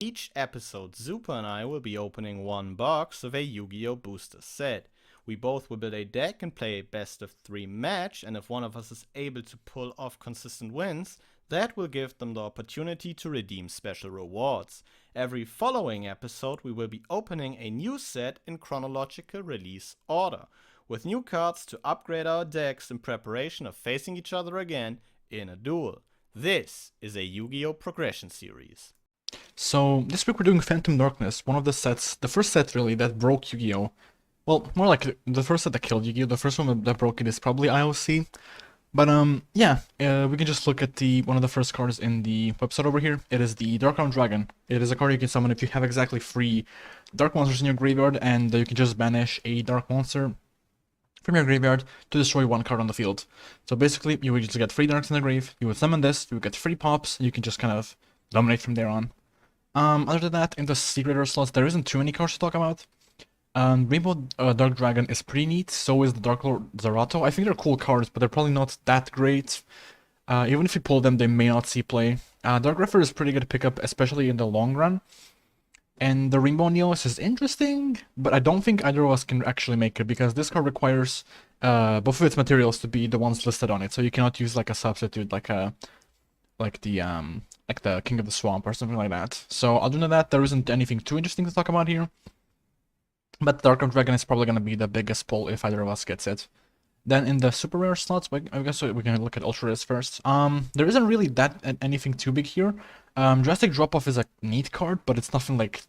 Each episode, Zupa and I will be opening one box of a Yu-Gi-Oh! Booster set. We both will build a deck and play a best of 3 match, and if one of us is able to pull off consistent wins, that will give them the opportunity to redeem special rewards. Every following episode, we will be opening a new set in chronological release order, with new cards to upgrade our decks in preparation of facing each other again in a duel. This is a Yu-Gi-Oh! Progression series. So this week we're doing Phantom Darkness, one of the sets, the first set really that broke Yu-Gi-Oh! Well, more like the first set that killed Yu-Gi-Oh! The first one that broke it is probably IOC. But yeah, we can just look at the one of the first cards in the website over here. It is the Dark Arm Dragon. It is a card you can summon if you have exactly 3 dark monsters in your graveyard, and you can just banish a dark monster from your graveyard to destroy 1 card on the field. So basically, you would just get 3 darks in the grave, you would summon this, you would get 3 pops, and you can just kind of dominate from there on. Other than that, in the secret rare slots, there isn't too many cards to talk about. Rainbow Dark Dragon is pretty neat, so is the Dark Lord Zerato. I think they're cool cards, but they're probably not that great. Even if you pull them, they may not see play. Dark Grepher is pretty good to pick up, especially in the long run. And the Rainbow Neos is interesting, but I don't think either of us can actually make it, because this card requires both of its materials to be the ones listed on it, so you cannot use like a substitute, like the King of the Swamp or something like that. So other than that, there isn't anything too interesting to talk about here. But Dark Arm Dragon is probably going to be the biggest pull if either of us gets it. Then in the super rare slots, I guess we're going to look at ultra rares first. There isn't really that anything too big here. Drastic Drop Off is a neat card, but it's nothing like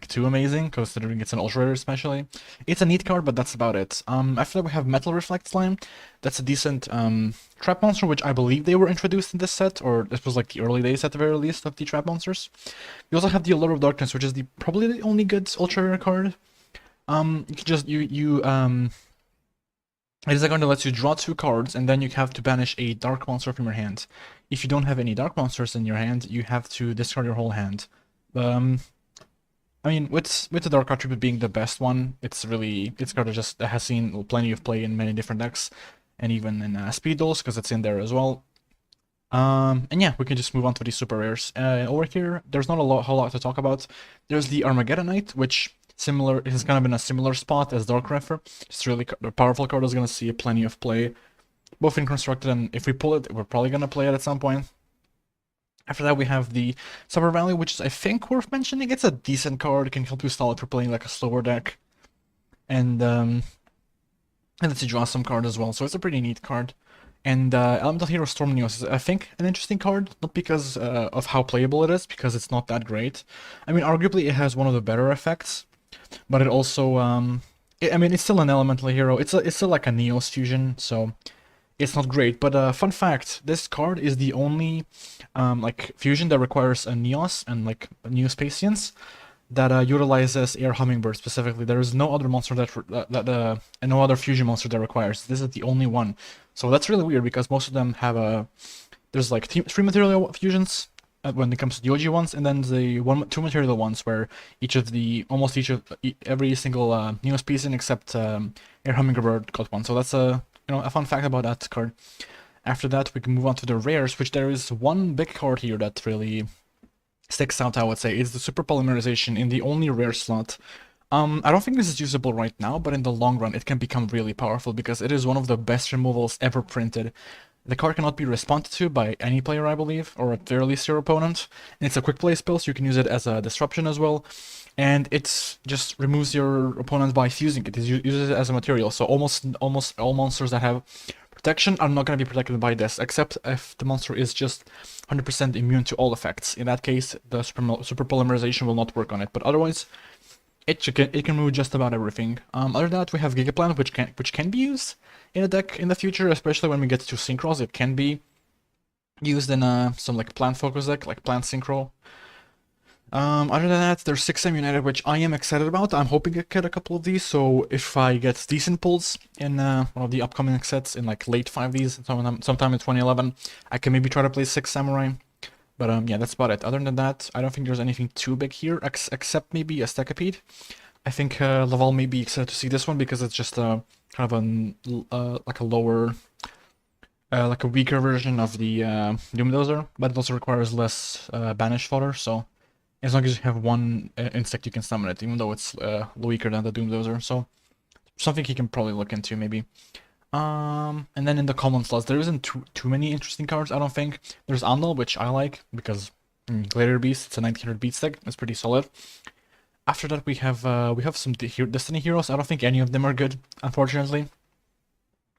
too amazing, considering it's an ultra rare especially. It's a neat card, but that's about it. After that we have Metal Reflect Slime. That's a decent trap monster, which I believe they were introduced in this set, or this was like the early days at the very least of the trap monsters. We also have the Allure of Darkness, which is probably the only good ultra rare card. You can just it is a card that lets you draw 2 cards, and then you have to banish a dark monster from your hand. If you don't have any dark monsters in your hand, you have to discard your whole hand. I mean, with the Dark Attribute being the best one, it's card that just has seen plenty of play in many different decks, and even in Speed Duels, because it's in there as well. And yeah, we can just move on to the super rares. Over here, there's not a whole lot to talk about. There's the Armageddon Knight, which is kind of in a similar spot as Dark Grepher. It's really a powerful card, is going to see plenty of play, both in Constructed, and if we pull it, we're probably going to play it at some point. After that, we have the Summer Valley, which is, I think, worth mentioning. It's a decent card. It can help you stall if you're playing like a slower deck. And lets you draw some card as well, so it's a pretty neat card. And Elemental Hero Storm Neos is, I think, an interesting card, not because of how playable it is, because it's not that great. I mean, arguably, it has one of the better effects, but it also, I mean, it's still an Elemental Hero. It's still like a Neos fusion, so it's not great. But fun fact, this card is the only like fusion that requires a Neos and like Neospatians that utilizes Air Hummingbird specifically. There is no other monster and no other fusion monster that requires. This is the only one. So that's really weird, because most of them have there's like 3 material fusions when it comes to the OG ones, and then the 2 material ones where every single Neospatian except Air Hummingbird got one. So that's a fun fact about that card. After that, we can move on to the rares, which there is one big card here that really sticks out, I would say. It's the Super Polymerization in the only rare slot. I don't think this is usable right now, but in the long run, it can become really powerful, because it is one of the best removals ever printed. The card cannot be responded to by any player, I believe, or at very least your opponent. And it's a quick play spell, so you can use it as a disruption as well. And it just removes your opponent by fusing it. It uses it as a material, so almost all monsters that have protection are not going to be protected by this, except if the monster is just 100% immune to all effects. In that case, the super polymerization will not work on it, but otherwise, it can move just about everything. Other than that, we have Gigaplant, which can be used in a deck in the future, especially when we get to Synchros. It can be used in some like plant focus deck, like Plant Synchro. Other than that, there's 6M United, which I am excited about. I'm hoping to get a couple of these, so if I get decent pulls in one of the upcoming sets in like late 5Ds, sometime in 2011, I can maybe try to play 6 Samurai. But yeah, that's about it. Other than that, I don't think there's anything too big here, except maybe a Stacapede. I think Laval may be excited to see this one, because it's just kind of like a lower, like a weaker version of the Doomdozer, but it also requires less banish fodder, so as long as you have one insect, you can summon it, even though it's weaker than the Doomdozer. So something he can probably look into, maybe. And then in the common slots, there isn't too many interesting cards, I don't think. There's Andal, which I like, because Gladiator Beast, it's a 1900 beat stick, it's pretty solid. After that, we have some Destiny heroes. I don't think any of them are good, unfortunately.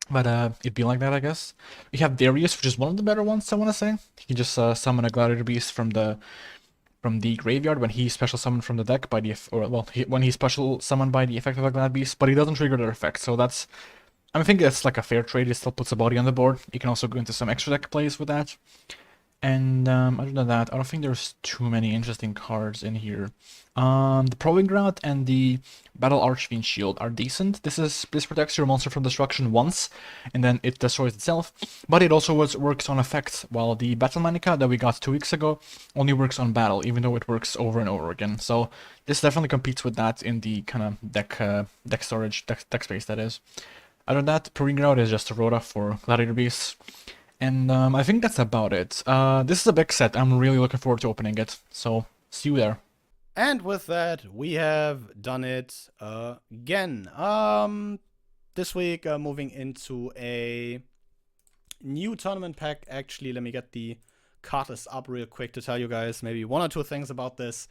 But it'd be like that, I guess. We have Darius, which is one of the better ones, I want to say. He can just summon a Gladiator Beast from the graveyard when he special summoned from the deck by the when he's special summoned by the effect of a Glad Beast, but he doesn't trigger their effect. So that's, I think that's like a fair trade. It still puts a body on the board. You can also go into some extra deck plays with that. And other than that, I don't think there's too many interesting cards in here. The Probing Ground and the Battle Archfiend Shield are decent. This protects your monster from destruction once, and then it destroys itself. But it also works on effects, while the Battle Manica that we got 2 weeks ago only works on battle, even though it works over and over again. So this definitely competes with that in the kind of deck storage, deck space, that is. Other than that, Probing Ground is just a Rhoda for Gladiator Beasts. And I think that's about it. This is a big set. I'm really looking forward to opening it. So, see you there. And with that, we have done it again. This week, moving into a new tournament pack. Actually, let me get the card list up real quick to tell you guys maybe one or two things about this.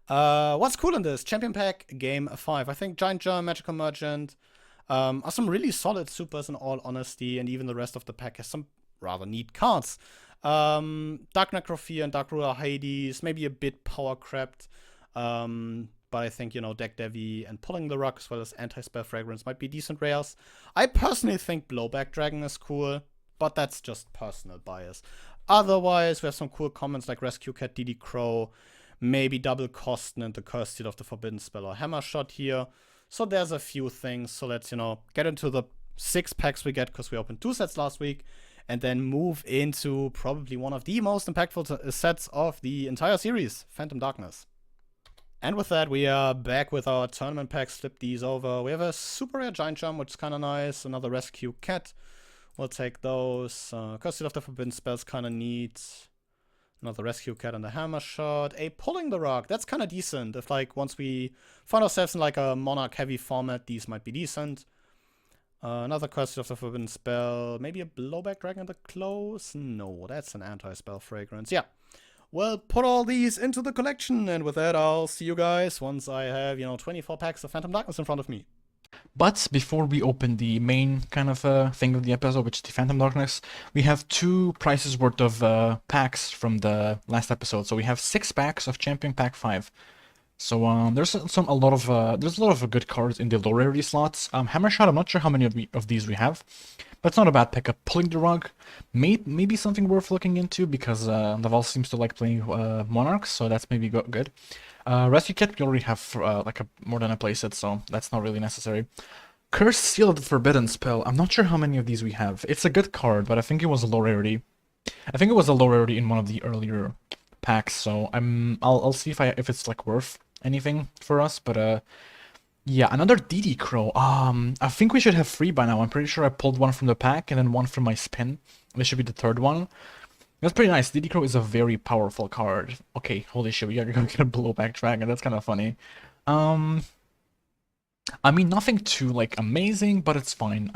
What's cool in this? Champion pack, game 5. I think Giant Germ, Magical Merchant are some really solid supers in all honesty, and even the rest of the pack has some rather neat cards. Dark Necrophilia and Dark Ruler Hades, maybe a bit power crept. But I think, Deck Devi and Pulling the Rock as well as Anti-Spell Fragrance might be decent rares. I personally think Blowback Dragon is cool, but that's just personal bias. Otherwise, we have some cool comments like Rescue Cat, DD Crow, maybe Double Kosten and the Cursed Seal of the Forbidden Spell or Hammer Shot here. So there's a few things. So let's, get into the 6 packs we get, because we opened 2 sets last week, and then move into probably one of the most impactful sets of the entire series, Phantom Darkness. And with that, we are back with our tournament packs. Flip these over. We have a super rare Giant Jump, which is kind of nice. Another Rescue Cat. We'll take those. Cursed Seal of the Forbidden Spell's kind of neat. Another Rescue Cat and a Hammer Shot. A Pulling the Rock. That's kind of decent. If, once we find ourselves in, a Monarch-heavy format, these might be decent. Another Cursed of the Forbidden Spell. Maybe a Blowback Dragon at the close? No, that's an Anti-Spell Fragrance. Yeah. Well, put all these into the collection, and with that, I'll see you guys once I have, 24 packs of Phantom Darkness in front of me. But before we open the main kind of thing of the episode, which is the Phantom Darkness, we have 2 prices worth of packs from the last episode. So we have 6 packs of Champion Pack 5. So there's a lot of good cards in the low rarity slots. Hammer Shot, I'm not sure how many of these we have, but it's not a bad pickup. Pulling the Rug, maybe something worth looking into, because Naval seems to like playing Monarchs, so that's maybe good. Rescue Cat, we already have more than a playset, so that's not really necessary. Cursed Seal of the Forbidden Spell, I'm not sure how many of these we have. It's a good card, but I think it was a low rarity. I think it was a low rarity in one of the earlier packs, so I'll see if it's worth anything for us, but yeah, another DD Crow. I think we should have 3 by now. I'm pretty sure I pulled 1 from the pack and then 1 from my spin. This should be the 3rd one. That's pretty nice. DD Crow is a very powerful card. Okay, holy shit, we are gonna get a Blowback Dragon. That's kind of funny. I mean, nothing too amazing, but it's fine.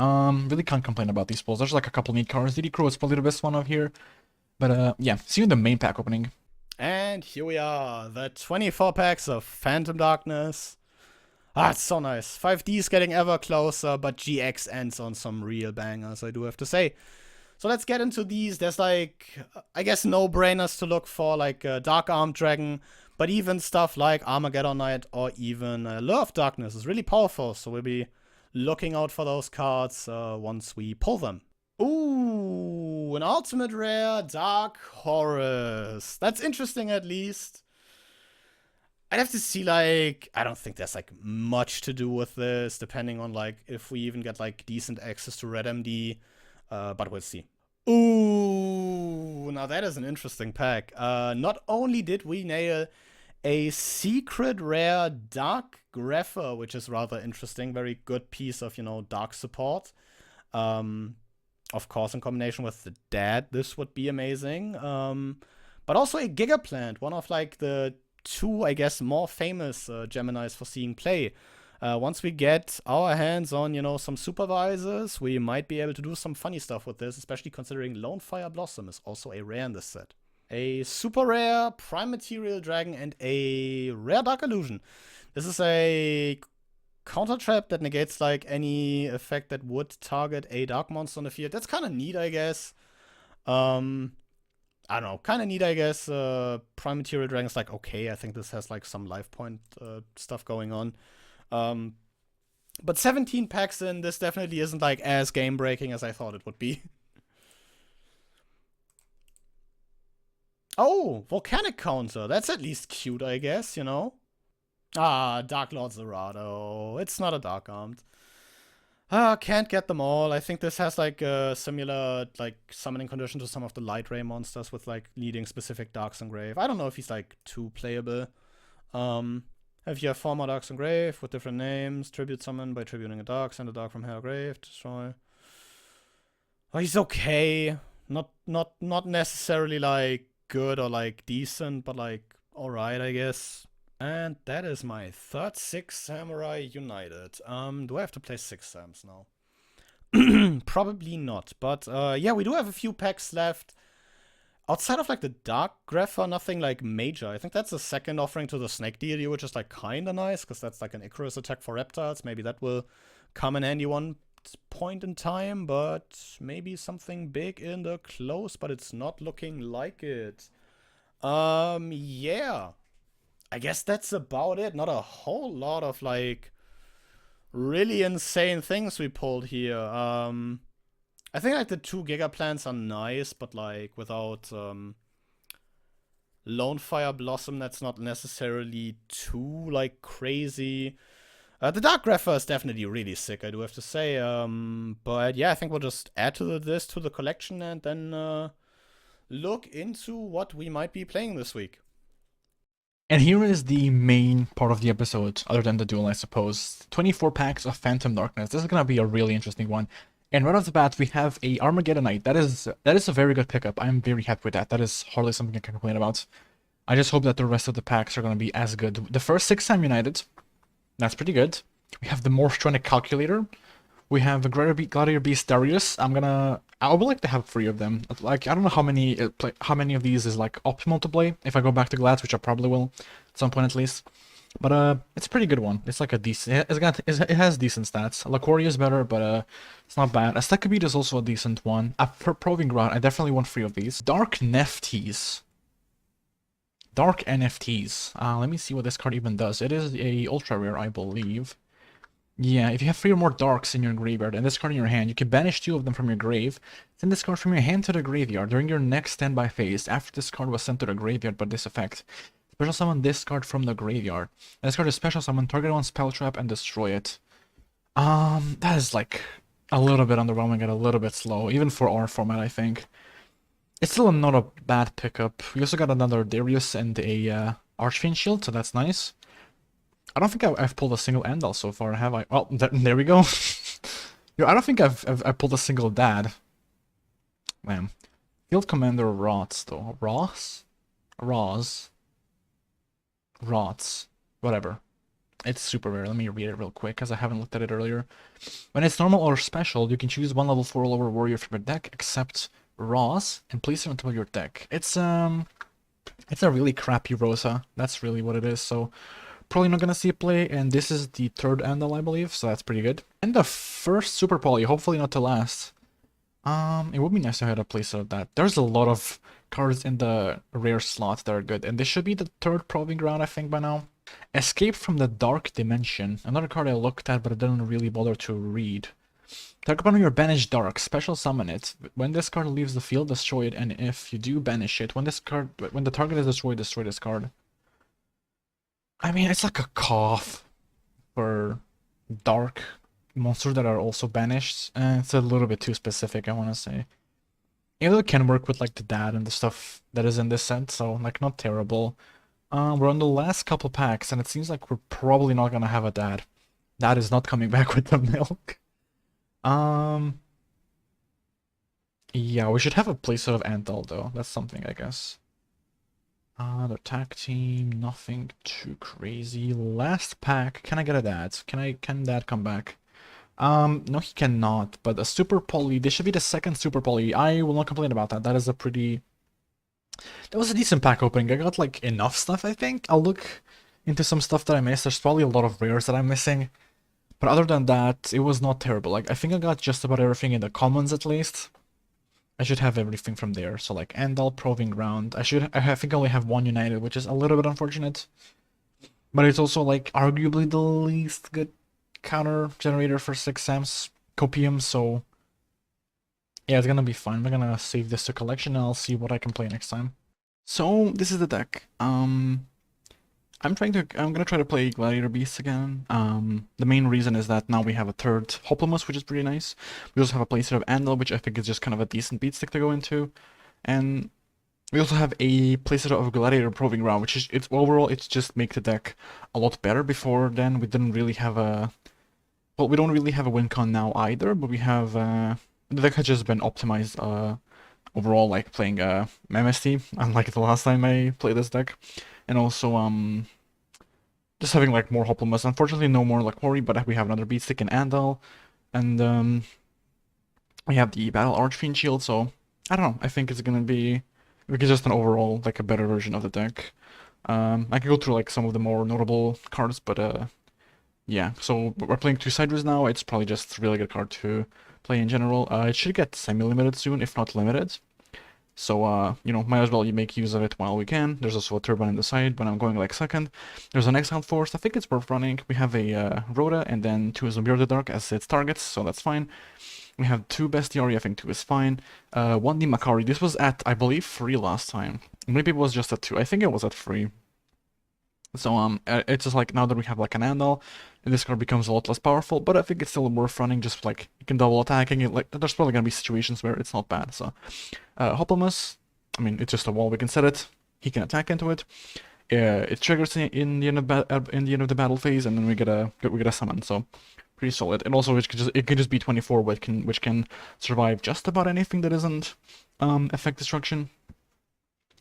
Really can't complain about these pulls. There's a couple neat cards. DD Crow is probably the best one of here. But yeah, see you in the main pack opening. And here we are, the 24 packs of Phantom Darkness. It's so nice. 5D's getting ever closer, but GX ends on some real bangers, I do have to say. So let's get into these. There's I guess no-brainers to look for, Dark Armed Dragon, but even stuff like Armageddon Knight or even Lure of Darkness is really powerful, so we'll be looking out for those cards once we pull them. Ooh, an ultimate rare Dark Horus. That's interesting, at least. I'd have to see, I don't think there's, much to do with this, depending on, if we even get, decent access to Red MD. But we'll see. Ooh, now that is an interesting pack. Not only did we nail a secret rare Dark Grepher, which is rather interesting, very good piece of, dark support. Of course, in combination with the Dad, this would be amazing. But also a Gigaplant, one of, the two, I guess, more famous Geminis for seeing play. Once we get our hands on, some supervisors, we might be able to do some funny stuff with this, especially considering Lone Fire Blossom is also a rare in this set. A super rare Prime Material Dragon and a rare Dark Illusion. This is a counter trap that negates like any effect that would target a dark monster on the field. That's kind of neat, I guess. I don't know, kind of neat, I guess. Prime Material Dragon's like, okay, I think this has like some life point stuff going on. But 17 packs in, this definitely isn't like as game breaking as I thought it would be. Oh, Volcanic Counter. That's at least cute, I guess, Ah, Dark Lord Zerato. It's not a Dark Armed. Can't get them all. I think this has like a similar like summoning condition to some of the Light Ray monsters with like needing specific Darks Engrave. I don't know if he's like too playable. If you have 4 more Darks Engrave with different names, tribute summon by tributing a Dark, send a Dark from Hell Grave, destroy. Oh, he's okay. Not necessarily like good or like decent, but like alright, I guess. And that is my third 6 Samurai United. Do I have to play 6 Sams now? Probably not. But yeah, we do have a few packs left. Outside of like the Dark Grepher, nothing like major. I think that's a second offering to the Snake Deity, which is like kinda nice, because that's like an Icarus attack for reptiles. Maybe that will come in handy one point in time, but maybe something big in the close, but it's not looking like it. Yeah. I guess that's about it. Not a whole lot of like really insane things we pulled here. I think like the 2 Giga plants are nice, but like without Lone Fire Blossom, that's not necessarily too like crazy. The Dark Grepher is definitely really sick, I do have to say. But yeah, I think we'll just add this to the collection and then look into what we might be playing this week. And here is the main part of the episode, other than the duel, I suppose. 24 packs of Phantom Darkness. This is gonna be a really interesting one. And right off the bat, we have a Armageddon Knight. That is a very good pickup. I'm very happy with that. That is hardly something I can complain about. I just hope that the rest of the packs are gonna be as good. The first 6 Sam United, that's pretty good. We have the Morphotronic Calculator. We have a Gladiator Beast Darius. I would like to have 3 of them. Like, I don't know how many of these is like optimal to play. If I go back to Glads, which I probably will at some point at least. But it's a pretty good one. It's like a decent. It has decent stats. Lacoria is better, but it's not bad. Astekabit is also a decent one. For Proving Ground, I definitely want 3 of these. Dark NFTs. Dark NFTs. Let me see what this card even does. It is a ultra rare, I believe. Yeah, if you have 3 or more Darks in your graveyard and this card in your hand, you can banish 2 of them from your grave, send this card from your hand to the graveyard during your next standby phase after this card was sent to the graveyard by this effect. Special summon this card from the graveyard. And this card is special summon, target one spell trap and destroy it. That is like a little bit underwhelming and a little bit slow, even for our format, I think. It's still not a bad pickup. We also got another Darius and a Archfiend Shield, so that's nice. I don't think I've pulled a single Andal so far, have I? Well, there we go. Yo, I don't think I've pulled a single Dad. Man. Field Commander Rots, though. Ross? Whatever. It's super rare. Let me read it real quick, because I haven't looked at it earlier. When it's normal or special, you can choose 1 level 4 lower warrior from your deck, except Ross, and place it onto your deck. It's a really crappy Rosa. That's really what it is, so... Probably not gonna see it play, and this is the 3rd Andal, I believe, so that's pretty good. And the first Super Poly, hopefully not to last. It would be nice to have a playset of that. There's a lot of cards in the rare slot that are good, and this should be the 3rd Proving Ground, I think, by now. Escape from the Dark Dimension. Another card I looked at, but I didn't really bother to read. Target upon your banished Dark, special summon it. When this card leaves the field, destroy it, and if you do banish it, when the target is destroyed, destroy this card. I mean, it's like a cough for dark monsters that are also banished. It's a little bit too specific, I want to say. Either it can work with like the dad and the stuff that is in this set, so like not terrible. We're on the last couple packs, and it seems like we're probably not gonna have a dad. Dad is not coming back with the milk. Yeah, we should have a playset of Antal though. That's something, I guess. The attack team, nothing too crazy. Last pack, can I get a dad? Can dad come back? No, he cannot. But a super poly, this should be the second super poly. I will not complain about that. That is a pretty. That was a decent pack opening. I got like enough stuff, I think. I'll look into some stuff that I missed. There's probably a lot of rares that I'm missing. But other than that, it was not terrible. Like, I think I got just about everything in the commons at least. I should have everything from there. So like Andal, Proving Ground. I think I only have one United, which is a little bit unfortunate. But it's also like arguably the least good counter generator for 6 Sams Copium, so yeah, it's gonna be fun. We're gonna save this to collection and I'll see what I can play next time. So this is the deck. I'm gonna try to play Gladiator Beasts again. The main reason is that now we have a third Hoplomos, which is pretty nice. We also have a playset of Andal, which I think is just kind of a decent beat stick to go into. And we also have a playset of Gladiator Proving Ground, which is, it's overall, it's just make the deck a lot better. Before then, we didn't really have a, well, we don't really have a win con now either, but we have, the deck has just been optimized, overall, like playing, MST, unlike the last time I played this deck. And also, just having like more Hoplomos. Unfortunately, no more like Quarry, but we have another Beatstick in Andal. And, we have the Battle Archfiend Shield, so I don't know. I think it's gonna be just an overall like a better version of the deck. I can go through like some of the more notable cards, but yeah. So we're playing 2 Siders now. It's probably just a really good card to play in general. It should get semi-limited soon, if not limited. So, you know, might as well you make use of it while we can. There's also a Turbine in the side when I'm going like second. There's an Exiled Force. I think it's worth running. We have a Rhoda and then 2 Zombie of the Dark as its targets, so that's fine. We have 2 Bestiari, I think 2 is fine. 1 D Makari. This was at, I believe, 3 last time. Maybe it was just at 2. I think it was at 3. So, it's just like now that we have like an Andal, this card becomes a lot less powerful, but I think it's still worth running, just like you can double attacking it. Like, there's probably gonna be situations where it's not bad. So, Hoplomos, I mean, it's just a wall, we can set it, he can attack into it. It triggers in the end of the battle phase, and then we get a summon. So pretty solid. And also it can just be 24, which can survive just about anything that isn't effect destruction.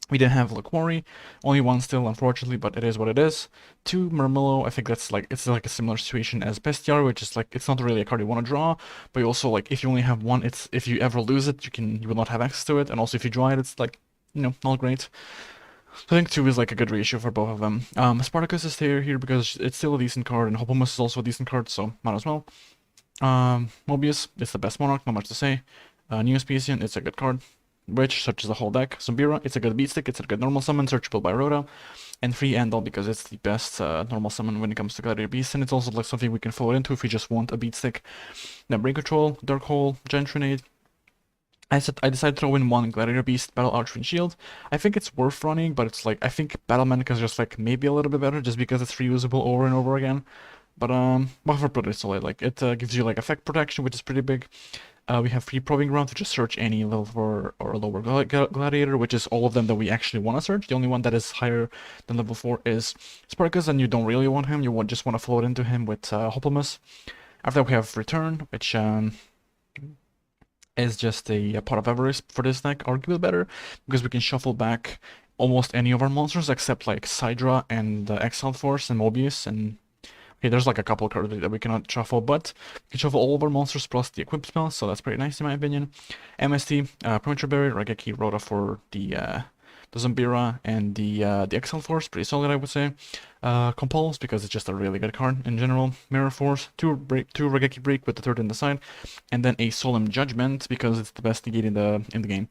We didn't have Quarry, only 1 still, unfortunately, but it is what it is. 2 Murmillo, I think that's like, it's like a similar situation as Bestiar, which is like, it's not really a card you want to draw, but you also like, if you only have 1, it's, if you ever lose it, you will not have access to it, and also if you draw it, it's like, you know, not great. So I think 2 is like a good ratio for both of them. Spartacus is here because it's still a decent card, and Hoplomos is also a decent card, so might as well. Mobius, it's the best Monarch, not much to say. Neospecian, it's a good card, which searches the whole deck. Zumbira, it's a good beat stick, it's a good normal summon, searchable by Rhoda. And free Andal because it's the best normal summon when it comes to Gladiator Beast, and it's also like something we can float into if we just want a beat stick. Now Brain Control, Dark Hole, Giant Grenade. I decided to throw in 1 Gladiator Beast, Battle Archfiend Shield. I think it's worth running, but it's like, I think Battle Manic is just like maybe a little bit better just because it's reusable over and over again. But buffer pretty solid. Like it gives you like effect protection, which is pretty big. We have free Proving Ground to just search any level 4 or lower Gladiator, which is all of them that we actually want to search. The only one that is higher than level 4 is Sparkus, and you don't really want him. You just want to float into him with Hoplomos. After that, we have Return, which is just a pot of avarice for this deck, arguably better, because we can shuffle back almost any of our monsters except like Sidra and Exiled Force and Mobius, and okay, there's like a couple cards that we cannot shuffle, but we can shuffle all of our monsters plus the equip spell, so that's pretty nice in my opinion. MST, Premature Berry, Regeki, Rhoda for the Zambira, and the Exiled Force, pretty solid I would say. Compulse, because it's just a really good card in general. Mirror Force, 2 Regeki Break with the 3rd in the side, and then a Solemn Judgment, because it's the best negate in the game.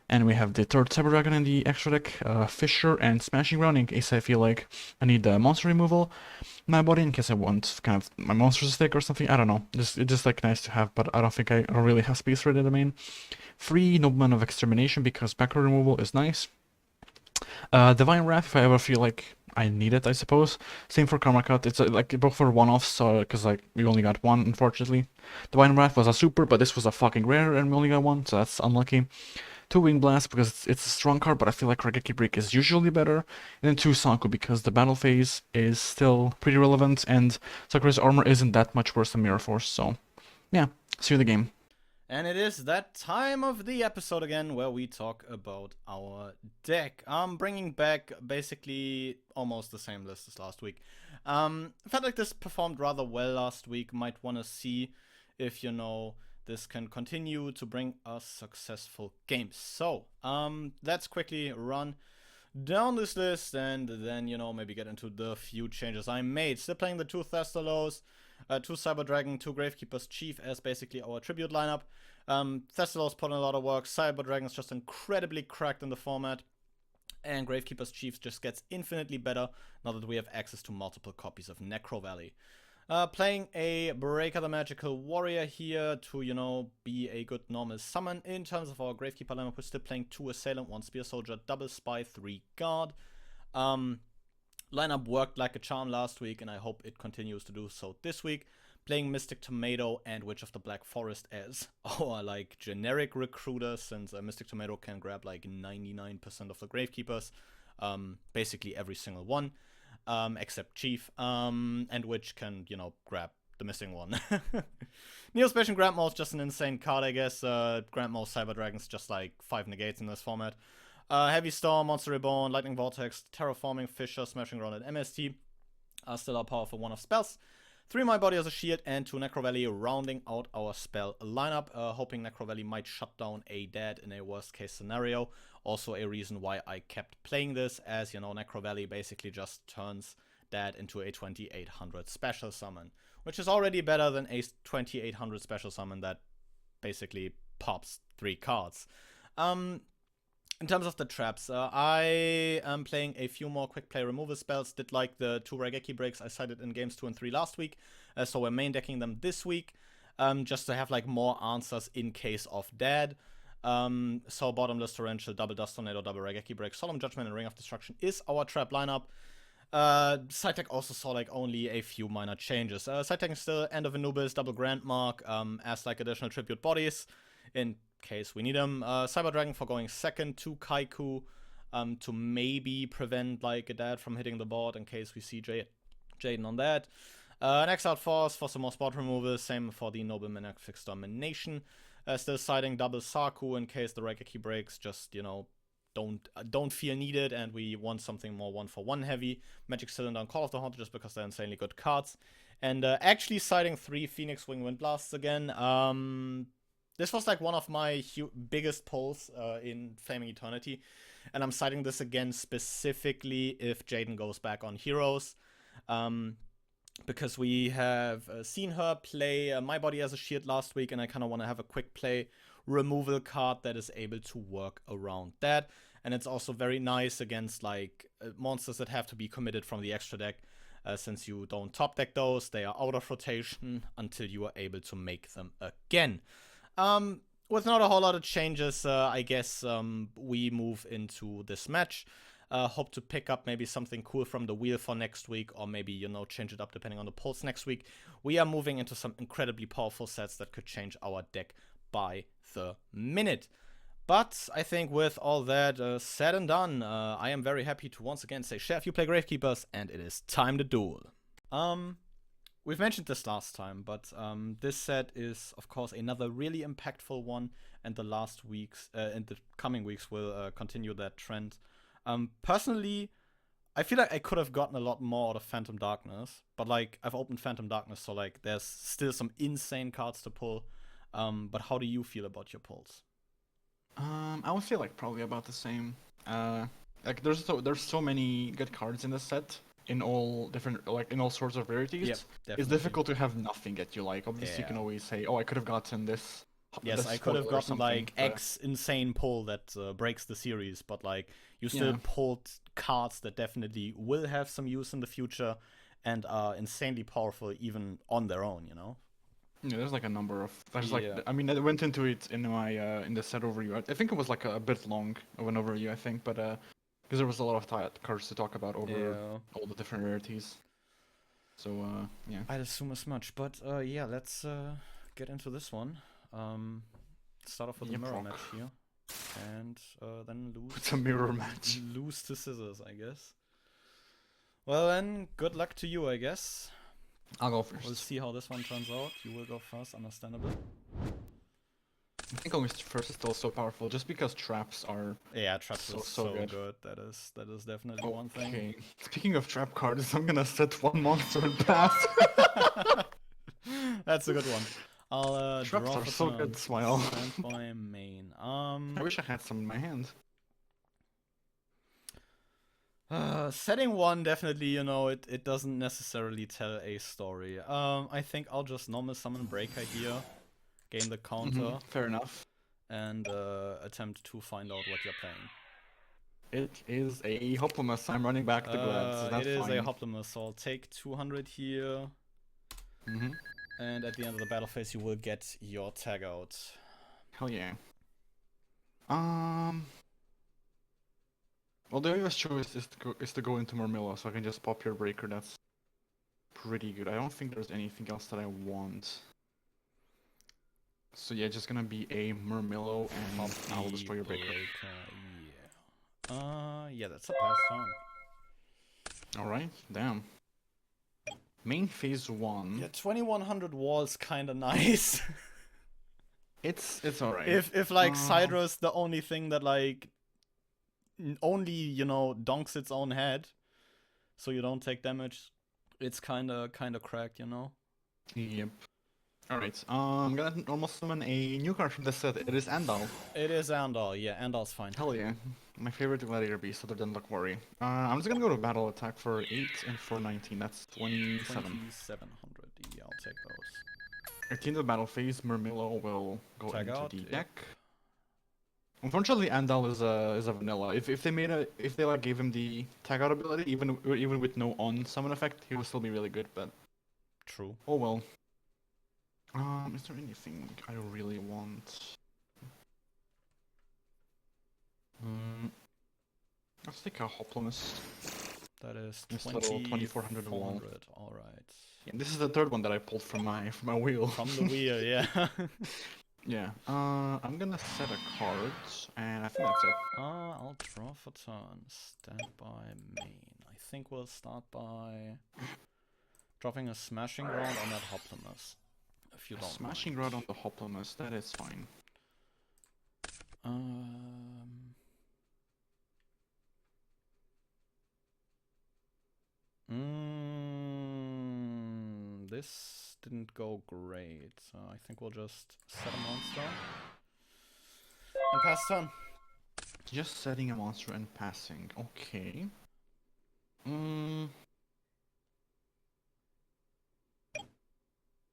And we have the 3rd Cyber Dragon in the extra deck, Fisher and Smashing Ground in case I feel like I need monster removal. My body in case I want kind of my monsters to stick or something. I don't know. It's just like nice to have, but I don't think I don't really have space for it in the main. Free Nobleman of Extermination because backrow removal is nice. Divine Wrath if I ever feel like I need it, I suppose. Same for Karma Cut. It's like both for one-offs, because like we only got 1, unfortunately. Divine Wrath was a super, but this was a fucking rare, and we only got 1, so that's unlucky. 2 Wing Blast because it's a strong card, but I feel like Regeki Break is usually better. And then 2 Sanku because the battle phase is still pretty relevant, and Sakura's armor isn't that much worse than Mirror Force, so yeah, see you in the game. And it is that time of the episode again where we talk about our deck. I'm bringing back basically almost the same list as last week. I felt like this performed rather well last week. Might want to see if, this can continue to bring us successful games. So, let's quickly run down this list and then, maybe get into the few changes I made. Still playing the 2 Thestalos, 2 Cyber Dragon, 2 Gravekeeper's Chief as basically our tribute lineup. Thestalos put in a lot of work. Cyber Dragon's just incredibly cracked in the format. And Gravekeeper's Chief just gets infinitely better now that we have access to multiple copies of Necro Valley. Playing a Breaker the Magical Warrior here to, be a good normal summon. In terms of our Gravekeeper lineup, we're still playing 2 Assailant, 1 Spear Soldier, double Spy, 3 Guard. Lineup worked like a charm last week, and I hope it continues to do so this week. Playing Mystic Tomato and Witch of the Black Forest as our, generic recruiter, since Mystic Tomato can grab, 99% of the Gravekeepers. Basically every single one. Except Chief, and Witch can, grab the missing one. Neospatial Grand Maul is just an insane card, I guess. Grand Maul Cyber Dragon's just 5 negates in this format. Heavy Storm, Monster Reborn, Lightning Vortex, Terraforming Fissure, Smashing Ground, and MST are still our powerful one-off spells. 3 My Body as a Shield and 2 Necro Valley rounding out our spell lineup. Hoping Necro Valley might shut down a Dad in a worst case scenario. Also a reason why I kept playing this, as Necro Valley basically just turns Dad into a 2800 special summon, which is already better than a 2800 special summon that basically pops 3 cards. In terms of the traps, I am playing a few more quick play removal spells. Did like the 2 Raigeki breaks I cited in games 2 and 3 last week, so we're main decking them this week, just to have more answers in case of Dad. So Bottomless Torrential, Double Dust Tornado, Double Raigeki break, Solemn Judgment, and Ring of Destruction is our trap lineup. Side deck also saw only a few minor changes. Side deck is still End of Anubis, Double Grand Mark, as additional tribute bodies in case we need them. Cyber Dragon for going second, 2 Kaiku to maybe prevent a Dad from hitting the board in case we see Jaden on that. An Exiled Force for some more spot removal, same for the Nobleman Extermination. Still siding double Saku in case the Raigeki breaks just, don't feel needed and we want something more 1-for-1 heavy. Magic Cylinder and Call of the Haunted just because they're insanely good cards. And actually siding 3 Phoenix Wing Wind Blasts again. This was one of my biggest pulls in Flaming Eternity, and I'm citing this again specifically if Jaden goes back on Heroes, because we have seen her play My Body as a Shield last week, and I kind of want to have a quick play removal card that is able to work around that, and it's also very nice against monsters that have to be committed from the extra deck, since you don't top deck those, they are out of rotation until you are able to make them again. With not a whole lot of changes, I guess we move into this match. Hope to pick up maybe something cool from the wheel for next week, or maybe, change it up depending on the pulse next week. We are moving into some incredibly powerful sets that could change our deck by the minute. But I think with all that said and done, I am very happy to once again say, Chef, you play Gravekeepers, and it is time to duel. We've mentioned this last time, but this set is, of course, another really impactful one, and the coming weeks will continue that trend. Personally, I feel like I could have gotten a lot more out of Phantom Darkness, but I've opened Phantom Darkness, so there's still some insane cards to pull. But how do you feel about your pulls? I would say probably about the same. There's so many good cards in this set. In all different, in all sorts of rarities. Yep, it's difficult to have nothing that you like. Obviously, you can always say, "Oh, I could have gotten this." Yes, I could have gotten X insane pull that breaks the series, but you still pulled cards that definitely will have some use in the future and are insanely powerful even on their own. Yeah, there's a number of. I mean, I went into it in my in the set overview. I think it was a bit long of an overview. I think, but because there was a lot of cards to talk about over all the different rarities. So, yeah. I'd assume as much, but yeah, let's get into this one. Start off with a mirror match here, and then lose. It's a mirror match. Lose to scissors, I guess. Well then, good luck to you, I guess. I'll go first. We'll see how this one turns out. You will go first, understandable. I think going first is still so powerful, just because traps are Yeah, traps so, is so so good. good. That is definitely one thing. Okay, speaking of trap cards, I'm gonna set one monster and pass. That's a good one. I'll Traps draw are for so turn. good, Smile. Stand by main. I wish I had some in my hand. Setting one definitely, you know, it doesn't necessarily tell a story. I think I'll just normal summon Breaker here, gain the counter, Fair enough. and attempt to find out what you're playing. It is a Hoplamus. I'm running back to grab, so that's it is fine. a Hoplamus, so I'll take 200 here. And at the end of the battle phase, you will get your tag out. Hell yeah. Well, the obvious choice is to go into Murmillo, so I can just pop your Breaker. That's pretty good. I don't think there's anything else that I want. So yeah, just gonna be a Murmillo, and I'll destroy your Breaker. Yeah, that's a pass turn. Alright, damn. Main phase 1. Yeah, 2100 wall's kinda nice. It's alright. If like Sydra's the only thing that like only, you know, donks its own head, so you don't take damage, it's kinda cracked, you know? Yep. Alright, I'm gonna normal summon a new card from this set. It is Andal. It is Andal, yeah, Andal's fine. Hell yeah. My favorite gladiator beast other than the quarry. I'm just gonna go to battle attack for 8 and for 19. That's 27. 2700, yeah, I'll take those. At the end of the battle phase, Murmillo will go Tag into out, the yep. deck. Unfortunately, Andal is a vanilla. If they like gave him the tag out ability, even with no on summon effect, he would still be really good. But True. oh well. Is there anything I really want? Let's take a Hoplamus. That is This little 2400 wall. Alright. Yeah, this is the third one that I pulled from my wheel. From the wheel, yeah. Yeah. I'm gonna set a card, and I think that's it. I'll draw for turn. Stand by main. I think we'll start by dropping a Smashing Ground on that Hoplamus. If you don't Smashing mind. Rod on the Hoplamus, that is fine. This didn't go great, so I think we'll just set a monster and pass turn. Just setting a monster and passing. Okay.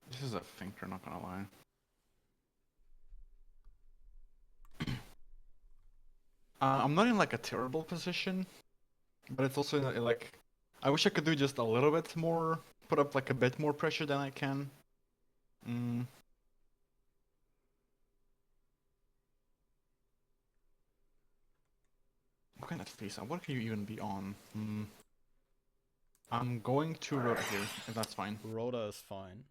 This is a thinker, not gonna lie. I'm not in like a terrible position, but it's also like I wish I could do just a little bit more, put up like a bit more pressure than I can. What kind of face? What can you even be on? I'm going to Rhoda here, if that's fine. Rhoda is fine.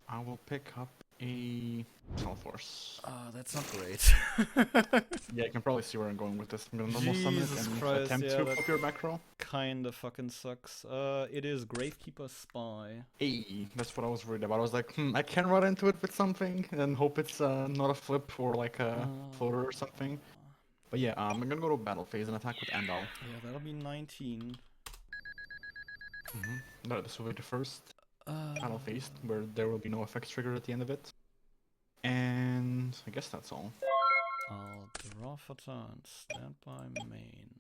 I will pick up a Tunnel Force. That's not great. Yeah, you can probably see where I'm going with this. I'm gonna normal summon it Jesus and Christ, attempt yeah, to that pop your macro. kinda fucking sucks. It is Gravekeeper Spy. Hey, that's what I was worried about. I was like, I can run into it with something and hope it's not a flip or like a floater or something. But yeah, I'm gonna go to battle phase and attack with Andal. Yeah, that'll be 19. No, this will be the first battle phase where there will be no effects triggered at the end of it. And I guess that's all. I'll draw for turn. Stand by main.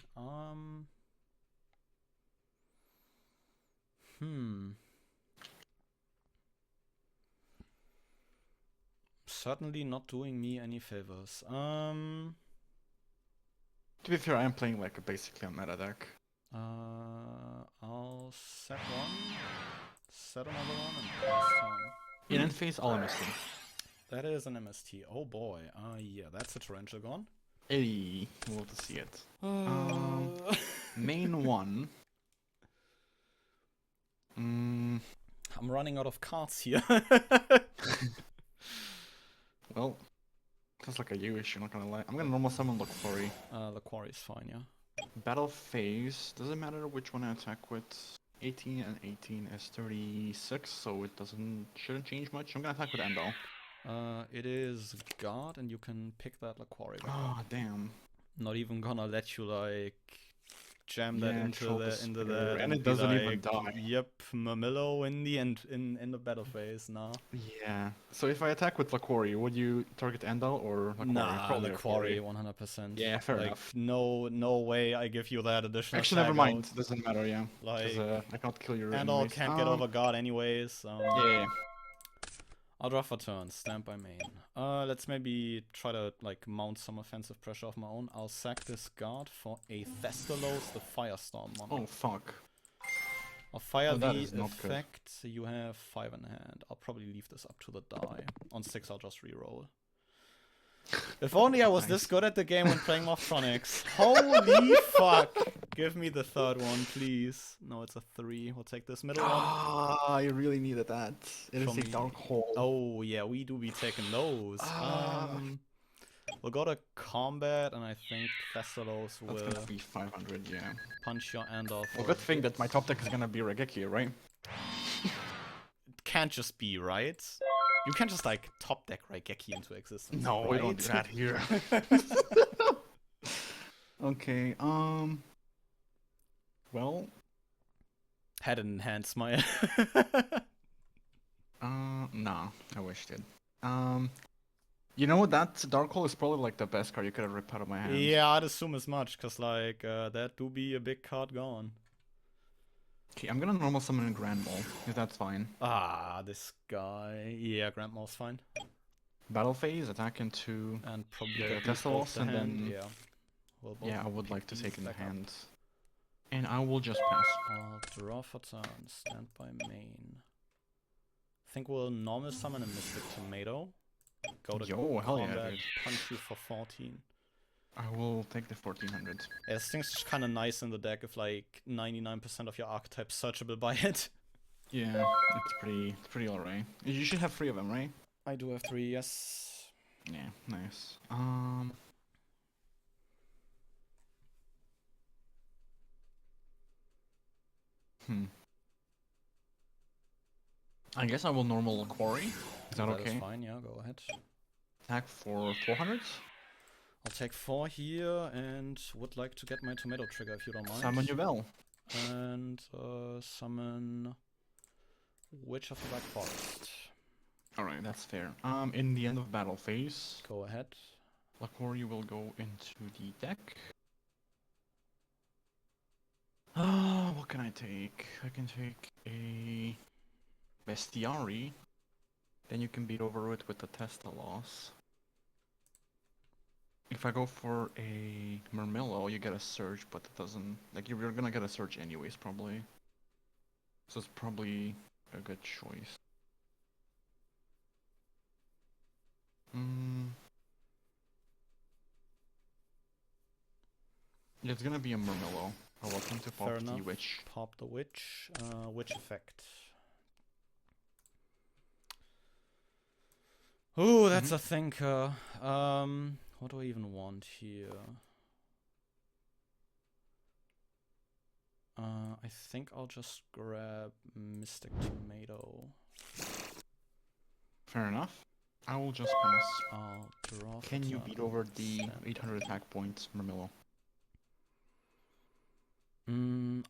Certainly not doing me any favors. To be fair, I am playing like basically a meta deck. I'll set one, set another one, and pass turn. In end phase, I'll MST. That is an MST. Oh boy. Yeah, that's a Torrential Gone. Hey, we'll have to see it. Main one. I'm running out of cards here. Well, that's like a you issue, not gonna lie. I'm gonna normal summon the quarry. The quarry's fine, yeah. Battle phase, doesn't matter which one I attack with. 18 and 18 is 36, so it shouldn't change much. I'm gonna attack with Andal. It is God, and you can pick that Laquari back Oh, up. damn. Not even gonna let you like jam that Yeah, into troll the into spear, that and it be doesn't like, even die. yep, Mamillo in the end in the battle phase. Nah. Yeah. So if I attack with Laquari, would you target Endel or Laquari? Nah, Probably Laquari 100%. Yeah, fair like, enough. no way I give you that additional Actually, never tag mind. out. Doesn't matter, yeah. Because Like, I can't kill your and all enemies. can't get over God anyways. Yeah. I'll draw for turn, stand by main. Let's maybe try to like mount some offensive pressure of my own. I'll sack this guard for a Thestalos, the Firestorm mono. Oh, fuck. I'll fire Oh, that the is not good. effect. You have 5 in hand. I'll probably leave this up to the die. On 6, I'll just reroll. If only I was this good at the game when playing Morphronics. Holy fuck! Give me the third one, please. No, it's a 3. We'll take this middle one. Ah, I really needed that. It is From a the- dark hole. Oh, yeah, we do be taking those. We'll go to combat, and I think Thessalos That's will gonna be 500, yeah. punch your end off. Well, good thing that my top deck is gonna be Regeki, right? It can't just be, right? You can't just, like, top deck Raigeki into existence. No, right? we don't do that here. Okay, well... Head in hand smile. Nah, I wished it. You know, that Dark Hole is probably, like, the best card you could have ripped out of my hand. Yeah, I'd assume as much, because, like, that do be a big card gone. Okay, I'm gonna normal summon in Grand Mall, if that's fine. Ah, this guy. Yeah, Grand Mall's fine. Battle phase, attack into... And probably Yeah, get Test both loss the and hand. then- Yeah. We'll both Yeah, I would like to pick take in the these back up. hand. And I will just pass. I'll draw for turn, stand by main. Think we'll normal summon a Mystic Tomato. Go to Yo, hell yeah, combat, dude. punch you for 14. I will take the 1400. Yeah, this thing's just kind of nice in the deck if like 99% of your archetype's searchable by it. Yeah, it's pretty alright. You should have 3 of them, right? I do have 3, yes. Yeah, nice. I guess I will normal Quarry. Is that okay? Is fine, yeah, go ahead. Attack for 400. I'll take 4 here and would like to get my tomato trigger if you don't mind. Summon your bell. And summon Witch of the Black Forest. Alright, that's fair. In the end of battle phase, Go ahead. Laquari will go into the deck. What can I take? I can take a Bestiari. Then you can beat over it with the Testa loss. If I go for a Murmillo, you get a Surge, but it doesn't... Like, you're gonna get a Surge anyways, probably. So it's probably a good choice. Yeah, it's gonna be a Murmillo. I will attempt to pop Fair the enough. Witch. Pop the Witch. Witch effect. Ooh, that's a thinker. What do I even want here? I think I'll just grab Mystic Tomato. Fair enough. I will just pass. I'll draw. Can you beat over the Stand 800 attack points, Murmillo?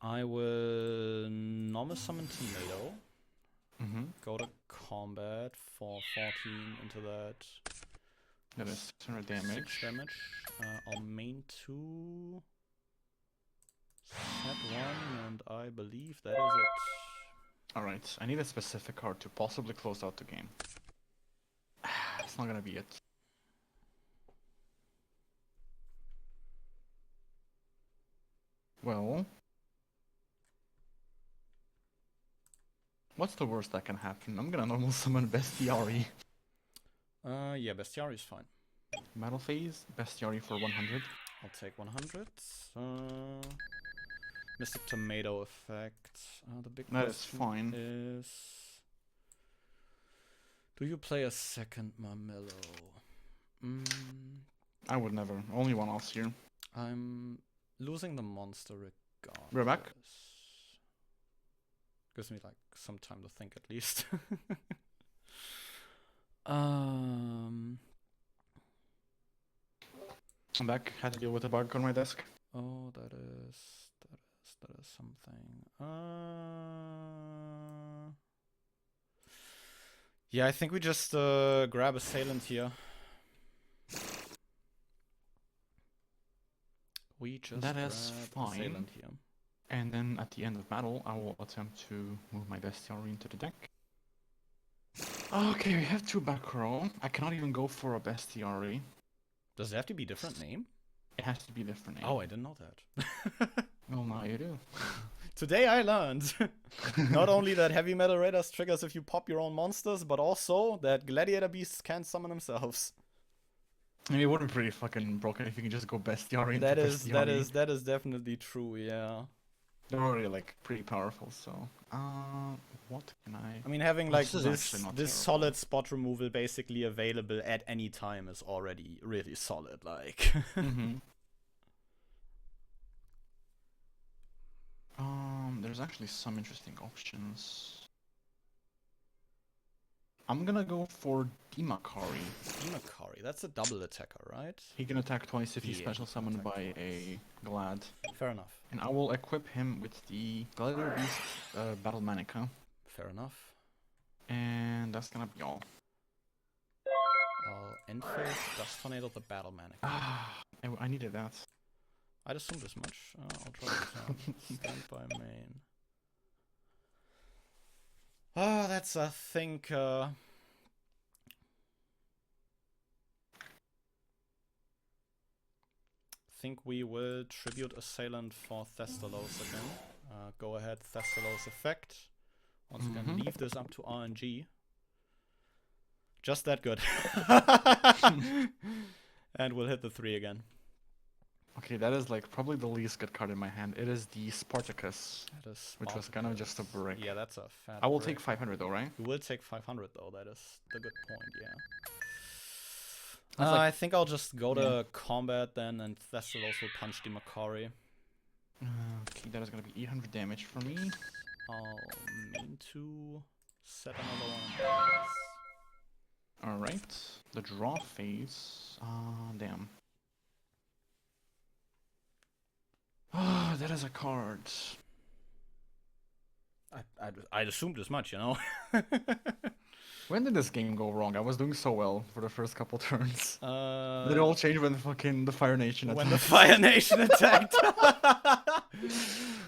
I will normal summon Tomato. Go to combat for 14 into that. That is 600 damage. 6 damage. I'll main 2. Set 1, and I believe that is it. Alright, I need a specific card to possibly close out the game. It's not gonna be it. Well... What's the worst that can happen? I'm gonna normal summon Bestiari. Yeah, Bestiari is fine. Battle phase, Bestiari for 100. I'll take 100. Mystic Tomato effect. The big That is question fine. is... Do you play a second Marmello? I would never. Only one else here. I'm losing the monster regardless. We're back. Gives me like some time to think at least. Um. I'm back. Had to deal with a bug on my desk. Oh, that is something. Yeah, I think we just grab Assailant here. We just That grab is fine. Assailant here. And then at the end of battle, I will attempt to move my Bestiary into the deck. Okay, we have 2 back row. I cannot even go for a Bestiary. Does it have to be different name? It has to be different name. Oh, I didn't know that. Well, now you do. Today I learned not only that Heavy Metal Raiders triggers if you pop your own monsters, but also that Gladiator Beasts can't summon themselves. I mean, it would be pretty fucking broken if you can just go Bestiary into That Bestiary. is definitely true, yeah. They're already like pretty powerful, so what can I? I mean, having Oh, like this is actually not this terrible. solid spot removal basically available at any time is already really solid. Like, There's actually some interesting options. I'm gonna go for Demakari. Demakari, that's a double attacker, right? He can attack twice if he's Yeah, special summoned attack by a Glad. Fair enough. And I will equip him with the Gladiator Beast Battle Manica. Fair enough. And that's gonna be all. I'll end phase, Dust Tornado the Battle Manic. I needed that. I'd assume this much. I'll try this. Stand by main. That's I think we will tribute Assailant for Thestalos again. Go ahead, Thestalos effect. Once again, leave this up to RNG. Just that good. And we'll hit the 3 again. Okay, that is like probably the least good card in my hand. It is the Spartacus, which was kind of just a brick. Yeah, that's a fat I will brick. take 500 though, right? You will take 500 though, that is the good point, yeah. That's like- I think I'll just go to combat then, and Thessalos will punch the Macari. Okay, that is gonna be 800 damage for me. I'll mean to set another one. Alright, the draw phase. Damn. That is a card. I'd assumed as much, you know? When did this game go wrong? I was doing so well for the first couple turns. Did It all changed when the Fire Nation attacked. when the Fire Nation attacked.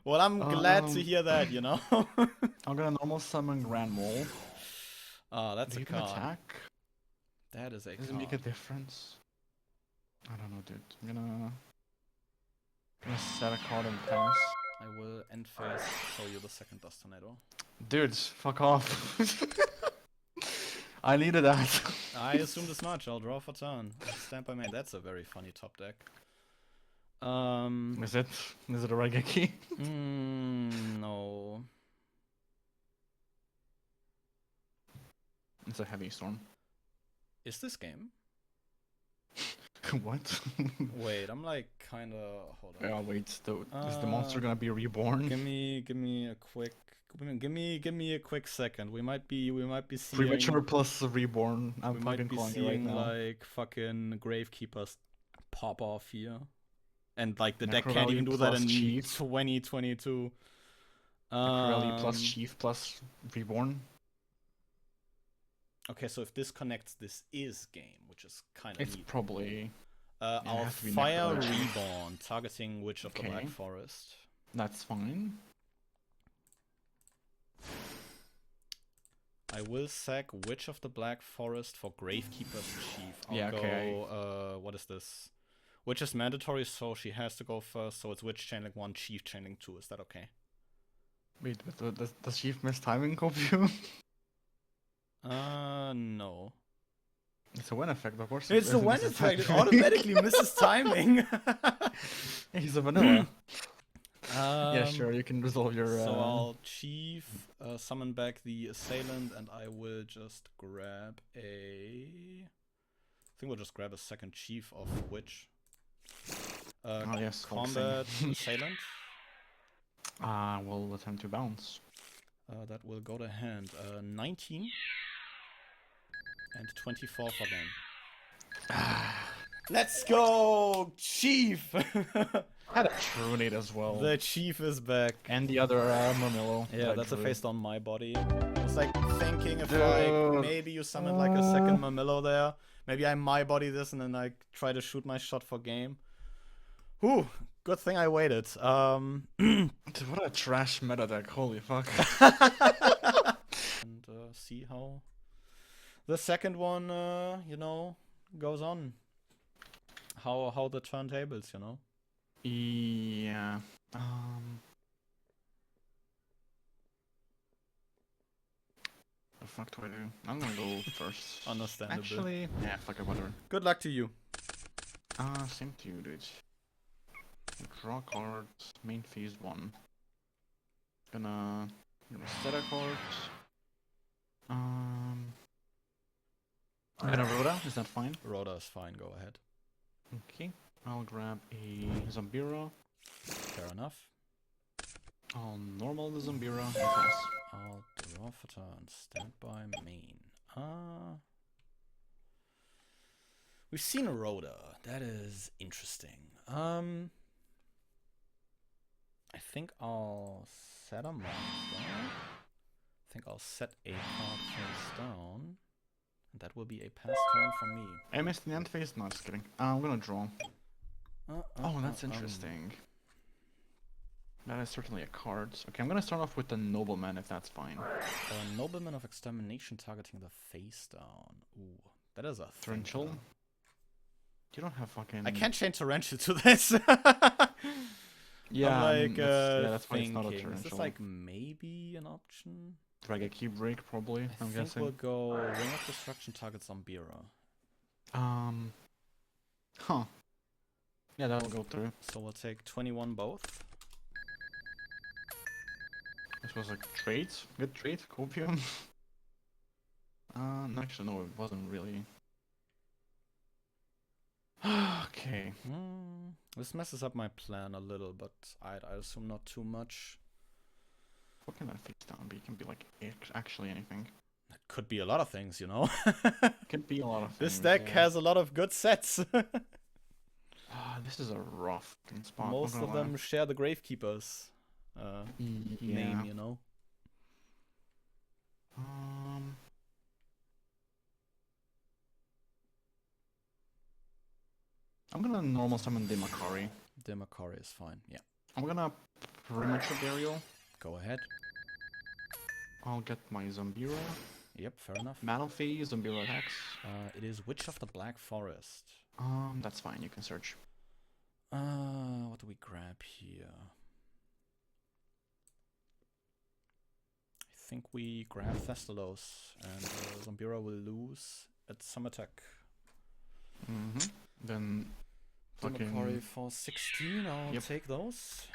Well, I'm glad to hear that, you know? I'm gonna normal summon Grand Mole. That's Do a you even card. attack? That is a Does it card. make a difference? I don't know, dude. I'm gonna set a card and pass. I will end phase, show you the second Dust Tornado. Dude, fuck off. I needed that. I assumed as much. I'll draw for turn. Stand by main. That's a very funny top deck. Is it a Raigeki? No. It's a Heavy Storm. Is this game? What? Wait, I'm like kinda. Hold on. Yeah, wait. Is the monster gonna be reborn? Give me a quick. Give me a quick second. We might be seeing. Premature plus reborn. I'm We might fucking be calling it right seeing now. like fucking Gravekeepers pop off here, and like the deck can't Necrorally even do that plus in Chief. 2022. Necrorally plus Chief plus reborn. Okay, so if this connects, this is game, which is kind of It's neat. probably I'll has to be fire Necrology. Reborn, targeting Witch of the Okay. Black Forest. that's fine. I will sack Witch of the Black Forest for Gravekeeper's Chief. I'll Yeah, okay, go, what is this? Witch is mandatory, so she has to go first, so it's Witch Chainlink 1, Chief Chainlink 2. Is that okay? Wait, but does Chief miss timing you? No. It's a win effect, of course. It's the one effect, it automatically misses timing. He's a vanilla. Yeah, Yeah, sure, you can resolve your. So I'll Chief, summon back the Assailant, and I will just grab I think we'll just grab a second Chief of Witch. Oh, yes, Combat Assailant. We'll attempt to bounce. That will go to hand. 19. And 24 for them. Let's go, Chief! Had a Trunade as well. The Chief is back. And the other Murmillo. Yeah, that's a drew. face on my body. I was like thinking if like maybe you summon like a second Murmillo there. Maybe I my body this and then I try to shoot my shot for game. Whew, good thing I waited. Dude, what a trash meta deck, holy fuck. And see how the second one, you know, goes on. How the turntables, you know. Yeah. The fuck do I do? I'm gonna go first. Understandable. Actually, yeah, fuck it, whatever. Good luck to you. Same to you, dude. Draw cards, main phase 1. Gonna set a card. I'm gonna Rhoda, is that fine? Rhoda is fine, go ahead. Okay, I'll grab a Zambira. Fair enough. I'll normal the Zambira and pass. I'll draw for turn. Stand by main. We've seen a Rhoda. That is interesting. I think I'll set a monster. I think I'll set a card face down. And that will be a pass turn for me. I missed the end phase? No, just kidding. I'm gonna draw. Oh, that's interesting. That is certainly a card. Okay, I'm gonna start off with the Nobleman, if that's fine. Nobleman of Extermination targeting the face down. Ooh, that is a Torrential? You don't have fucking... I can't change Torrential to this. Yeah, I'm like, that's why it's not a thinking. Is Torrential. this like maybe an option? Drag a Key Break, probably, I I'm think guessing. we'll go Ring of Destruction target Zambira. Huh. Yeah, that'll go through. So we'll take 21 both. This was like trades? Good trade? Copium? No, actually, no, it wasn't really. Okay. This messes up my plan a little, but I assume not too much. What can that face down be? It can be like actually anything. It could be a lot of things, you know? Could be a lot of things. This deck has a lot of good sets. This is a rough spot. Most of them share the Gravekeeper's name, you know? I'm gonna normal summon Demakari. Demakari is fine, yeah. I'm gonna Premature Burial. Go ahead. I'll get my Zambira. Yep, fair enough. Battle phase, Zambira attacks. It is Witch of the Black Forest. That's fine, you can search. What do we grab here? I think we grab Thestalos, and Zambira will lose at some attack. Then Demakari for 16, I'll take those.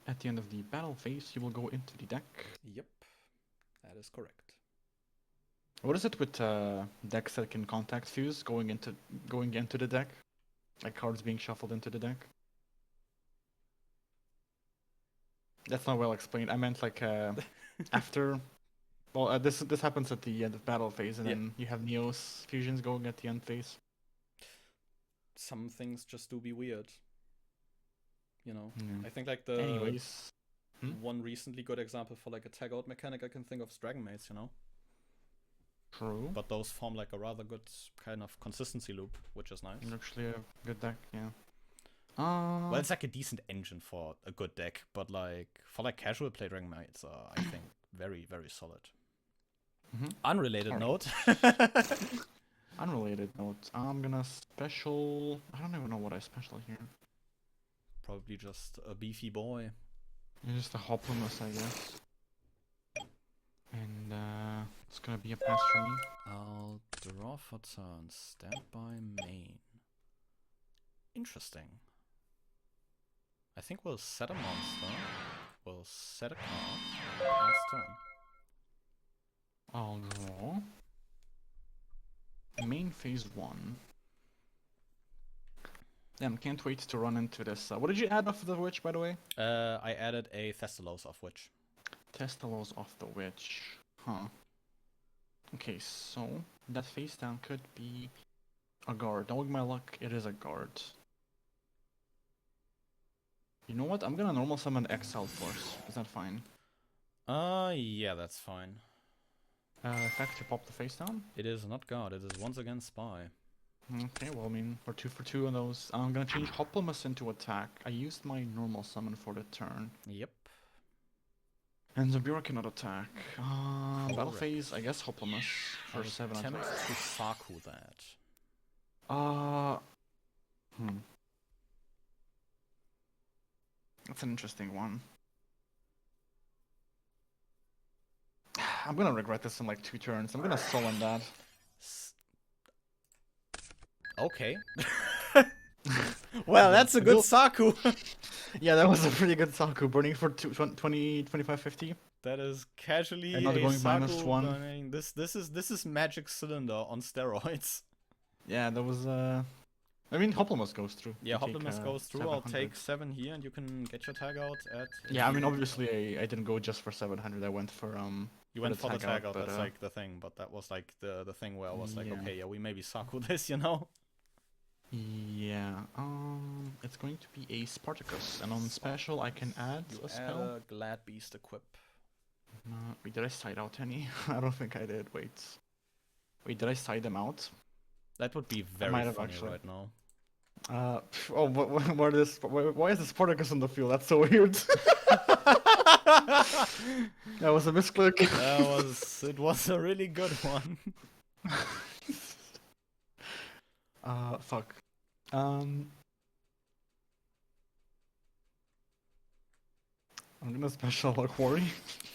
At the end of the battle phase, you will go into the deck. Yep, that is correct. What is it with decks that can contact fuse going into the deck? Like cards being shuffled into the deck? That's not well explained. I meant like after. Well, this happens at the end of battle phase, and then you have Neos fusions going at the end phase. Some things just do be weird. You know, Yeah. I think like the Anyways, one recently good example for like a tag out mechanic I can think of is Dragon Mates, you know. true. But those form like a rather good kind of consistency loop, which is nice. Actually, a good deck, yeah. Well, it's like a decent engine for a good deck, but like for like casual play, Dragon Mates are I think very very solid. Unrelated note. Unrelated note. I'm gonna special. I don't even know what I special here. Probably just a beefy boy. Just a Hoplimus, I guess. And it's gonna be a pass for me. I'll draw for turn. Stand by main. Interesting. I think we'll set a monster. We'll set a card. Pass turn. I'll draw. Main phase 1. Damn, can't wait to run into this. What did you add off the witch, by the way? I added a Thestalos of Witch. Testalos off the witch. Huh. Okay, so that face down could be a guard. Knowing my luck, it is a guard. You know what? I'm gonna normal summon Exile Force. Is that fine? Yeah, that's fine. Effect to pop the face down? It is not God, it is once again Spy. Okay, well, I mean, we're 2 for 2 on those. I'm gonna change Hoplamus into attack. I used my normal summon for the turn. Yep. And Zabira cannot attack. Battle Correct. phase, I guess Hoplamus I for would 7 attempt attack. to Saku that. That's an interesting one. I'm gonna regret this in like 2 turns. I'm gonna sullen that. Okay. Well, that's a good Saku. Yeah, that was a pretty good Saku. Burning for 20, 25, 50. That is casually And not a going Saku -1. burning. This is Magic Cylinder on steroids. Yeah, that was I mean, Hoplamus goes through. Yeah, You take, Hoplamus goes through. I'll 700. take 7 here, and you can get your tag out at. Yeah, I mean, obviously, I didn't go just for 700. I went for You went for the tag out. but, That's like the thing, but that was like the thing where I was like, yeah. okay, yeah, we maybe Saku this, you know. Yeah. It's going to be a Spartacus, and on special I can add You a add spell. a Glad Beast equip. Wait, did I side out any? I don't think I did. Wait, did I side them out? That would be very might have funny actually. right now. Oh, why is the Spartacus on the field? That's so weird. That was a misclick. It was a really good one. Fuck. I'm gonna special luck worry.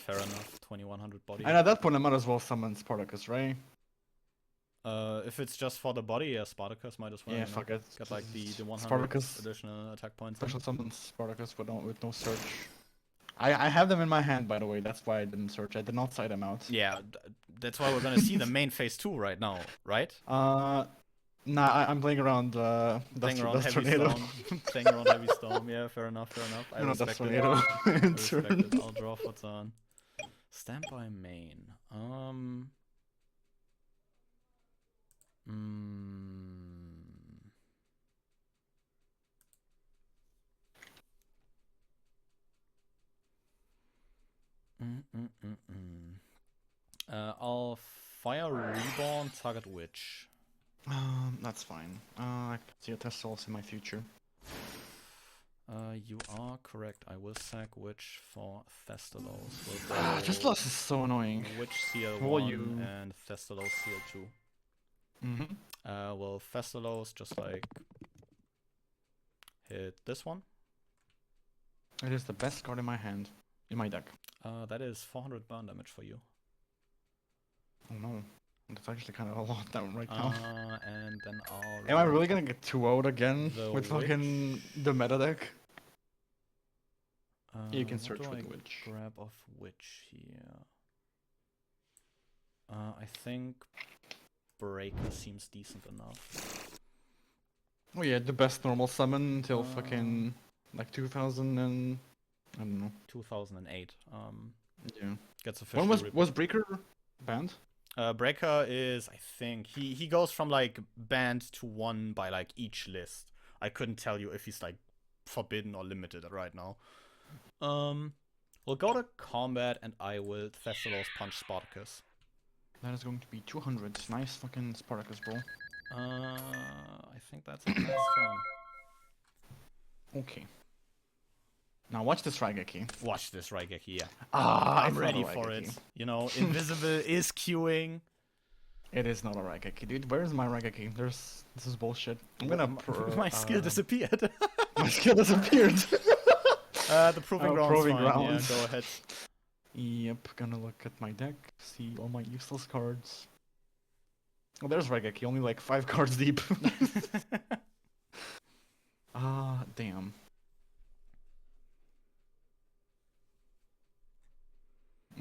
Fair enough. 2100 body. And at that point, I might as well summon Spartacus, right? If it's just for the body, yeah, Spartacus might as well. Yeah, you know, fuck it. Get like the 100 Spartacus. additional attack points. Special summon Spartacus with no search. I have them in my hand, by the way. That's why I didn't search. I did not side them out. Yeah, that's why we're gonna see the main phase 2 right now, right? Nah, I'm playing around Playing around Heavy Tornado. Storm. Playing around Heavy Storm. Yeah, fair enough. I No, respect Dust it. Tornado. I in respect turn. it. I'll draw for turn. Stand by main. I'll fire Reborn, target Witch. That's fine. I can see a Tessos in my future. You are correct. I will sack Witch for Thestalos. Tessos is so annoying. Witch Seal Well, 1 you- and Thestalos Seal 2. Mm-hmm. Well, Thestalos just like hit this one. It is the best card in my hand, in my deck. That is 400 burn damage for you. Oh no, that's actually kind of a lot down right now. And then I'll. Am I really gonna get 2-0'd again The with fucking Witch. the meta deck? You can what search do for I the Witch. grab of Witch here? I think Breaker seems decent enough. Oh yeah, the best normal summon until fucking like 2000 and I don't know. 2008. Yeah. Gets officially. When was Breaker banned? Breaker is, I think, he goes from like banned to 1 by like each list. I couldn't tell you if he's like forbidden or limited right now. We'll go to combat and I will Thessalos punch Spartacus. That is going to be 200. Nice fucking Spartacus, bro. I think that's a nice turn. Okay. Now watch this Raigeki. Watch this Raigeki, yeah. I'm I'm ready for it. You know, Invisible is queuing. It is not a Raigeki, dude. Where is my Raigeki? This is bullshit. I'm gonna My skill disappeared. My skill disappeared. The Proving Grounds Proving fine. Grounds. Yeah, go ahead. Yep, gonna look at my deck, see all my useless cards. Oh, there's Raigeki, only like 5 cards deep. Damn.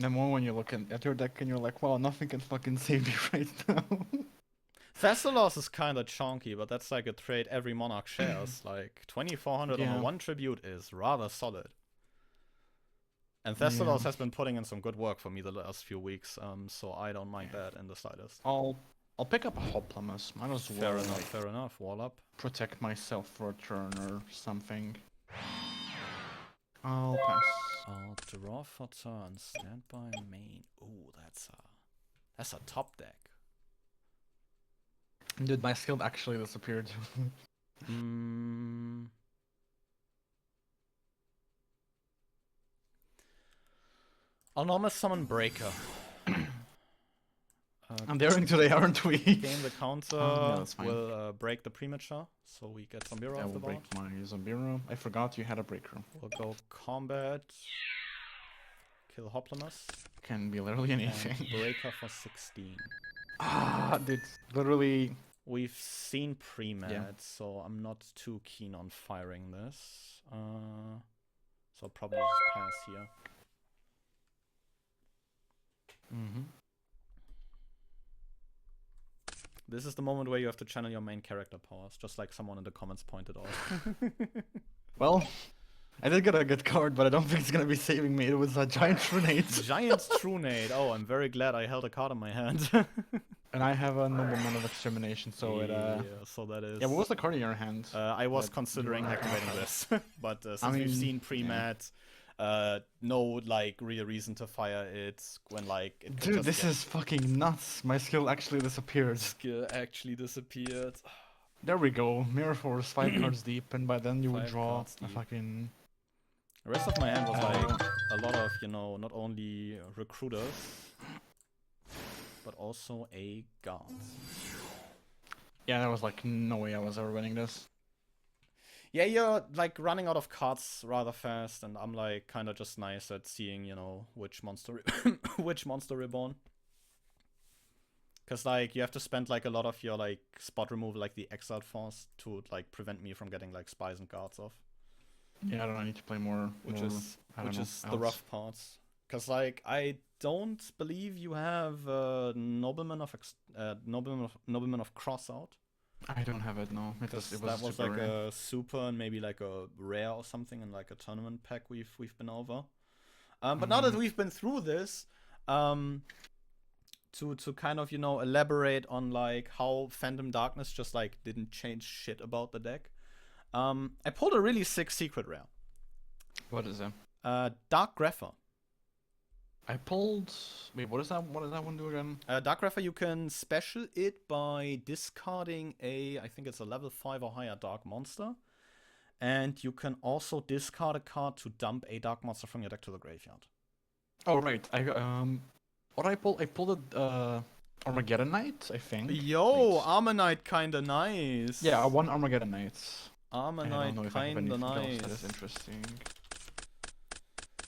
And more when you're looking at your deck and you're like, well, nothing can fucking save me right now. Thessalos is kinda chonky, but that's like a trade every Monarch shares. Like 2400 on Yeah. a 1 tribute is rather solid. And Thessalos has been putting in some good work for me the last few weeks, so I don't mind that in the slightest. I'll pick up a Hoplamus. Might as well. Fair enough. Wall up. Protect myself for a turn or something. I'll pass. I'll draw for turn. Stand by main. Ooh, that's a top deck. Dude, my skill actually disappeared. I'll normal summon Breaker. I'm daring today, aren't we? Gain the counter. Yeah, that's fine. Will break the premature, so we get Zombiro I off will the board. break my Zombiro. I forgot you had a breaker. We'll go combat. Kill Hoplamus. Can be literally anything. And Breaker for 16. Dude, literally. We've seen pre-med, so I'm not too keen on firing this. So I'll probably just pass here. This is the moment where you have to channel your main character powers, just like someone in the comments pointed out. Well, I did get a good card, but I don't think it's gonna be saving me. It was a Giant Trunade. Giant Trunade. Oh, I'm very glad I held a card in my hand. And I have a Nobleman of Extermination, so yeah, so that is... Yeah, what was the card in your hand? I was considering activating this, but since I mean, we've seen pre-mat, no like real reason to fire it when like it could Dude, just this is fucking nuts. My skill actually disappeared. skill actually disappeared. There we go. Mirror Force, 5 cards deep, and by then you would 5 draw cards a deep. fucking... The rest of my hand was like a lot of, you know, not only recruiters, but also a guard. Yeah, there was like no way I was ever winning this. Yeah, you're like running out of cards rather fast, and I'm like kind of just nice at seeing, you know, which monster which monster reborn. Cause like you have to spend like a lot of your like spot removal, like the Exiled Force, to like prevent me from getting like spies and guards off. Yeah, I don't know, I need to play more. Which more, is I don't know, the else. rough parts. Cause like I don't believe you have Nobleman of Crossout. I don't have it, no. It was That was super like rare. a super and maybe like a rare or something in like a tournament pack we've been over. But now that we've been through this, to kind of, you know, elaborate on like how Phantom Darkness just like didn't change shit about the deck. I pulled a really sick secret rare. What is it? Dark Grepher. I pulled... Wait, what is that? What does that one do again? Dark Grepher, you can special it by discarding I think it's a level 5 or higher dark monster. And you can also discard a card to dump a dark monster from your deck to the graveyard. Oh, right. What I pulled? I pulled a Armageddon Knight, I think. Yo, Wait. Armor Knight kinda nice. Yeah, one Armageddon Knight. Armor I Knight don't know if I have kinda anything else nice. that is interesting.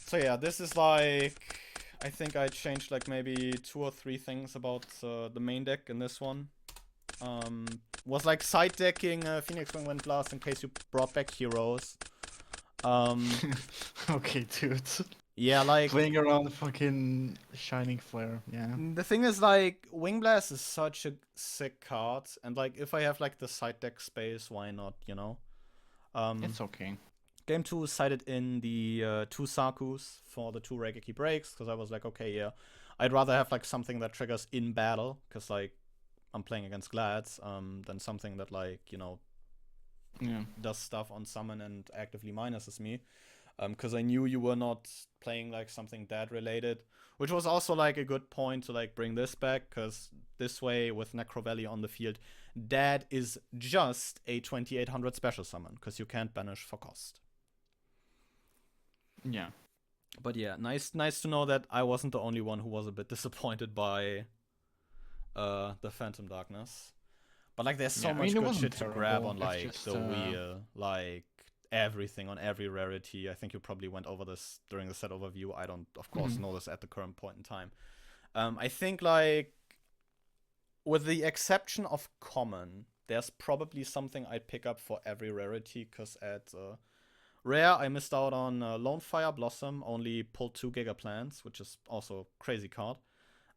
So yeah, this is like... I think I changed like maybe 2 or 3 things about the main deck in this one. Was like side decking Phoenix Wing Wind Blast in case you brought back heroes. Okay, dude. Yeah, like... Playing around fucking Shining Flare, yeah. The thing is, like, Wing Blast is such a sick card, and like, if I have like the side deck space, why not, you know? It's okay. Game 2 sided in the 2 Sakus for the 2 Regeki breaks, because I was like, okay, yeah, I'd rather have like something that triggers in battle, because like, I'm playing against Glads, than something that like, you know, Yeah. does stuff on summon and actively minuses me. Because I knew you were not playing like something dad related, which was also like a good point to like bring this back, because this way with Necro Valley on the field, dad is just a 2800 special summon, because you can't banish for cost. Yeah. But yeah, nice to know that I wasn't the only one who was a bit disappointed by the Phantom Darkness. But like there's so Yeah, I much mean, it good wasn't shit to grab terrible, on it's like just, the wheel, like everything on every rarity. I think you probably went over this during the set overview. I don't, of course, know this at the current point in time. I think like with the exception of common, there's probably something I'd pick up for every rarity, because at rare I missed out on Lone Fire Blossom, only pulled 2 Giga Plants, which is also a crazy card.